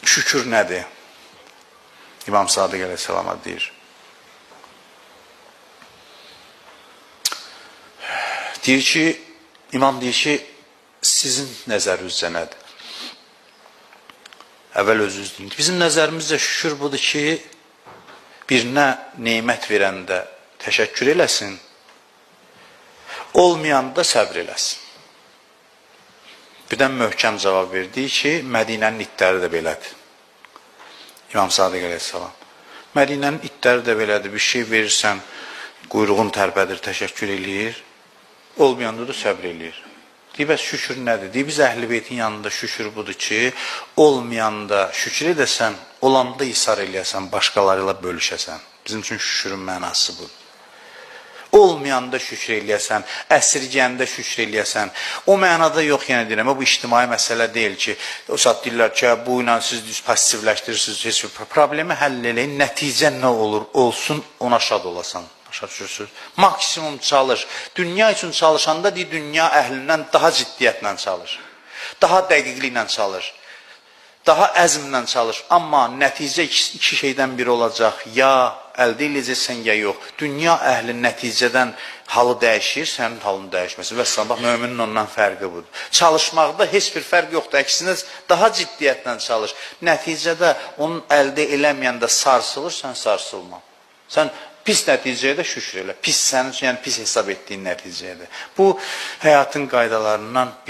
şükür nədir? İmam Sadiq əleyhissalama deyir. İmam deyir ki, sizin nəzərinizcə nədir? Əvvəl özünüz deyin. Bizim nəzərimizdə şükür budur ki, birinə neymət verəndə təşəkkür eləsin, olmayanda səbr eləsin. Birdən möhkəm cavab verdi ki, Mədinənin itləri də belədir. İmam Sadiq əleyhissalam. Mədinənin itləri də belədir. Bir şey verirsən, quyruğun tərpədir, təşəkkür eləyir. Olmayanda da səbr eləyir. Deyib, bəs şükür nədir? Deyib, biz Əhl-i Beytin yanında şükür budur ki, olmayanda şükür edəsən, olanda isar eləyəsən, başqalarıyla bölüşəsən. Bizim üçün şükürün mənası budur. Olmayanda şükür eləyəsən, əsirgəndə şükür eləyəsən. O mənada yox, yəni deyirəm, bu ictimai məsələ deyil ki, o saat deyirlər ki, bu ilə siz passivləşdirirsiniz, heç bir problemi həll eləyin, nəticə nə olur, olsun, ona şad olasan. Başa düşürsünüz? Maksimum çalış. Dünya üçün çalışanda deyir, dünya əhlindən daha ciddiyyətlə çalış. Daha dəqiqliklə çalış. Daha əzmlə çalış. Amma nəticə iki şeydən biri olacaq. Ya əldə eləyəcəksən, ya yox. Dünya əhli nəticədən halı dəyişir, sənin halın dəyişməsi. Və bax, möminin ondan fərqi budur. Çalışmaqda heç bir fərq yoxdur. Əksinə daha ciddiyyətlə çalış. Nəticədə onun əldə eləməyəndə sarsılırsan, sarsılma. Sən pis nəticəyə də şükür elə. Pis sənin üçün, yəni pis hesab etdiyin nəticəyə də. Bu, həyatın qaydalarından bir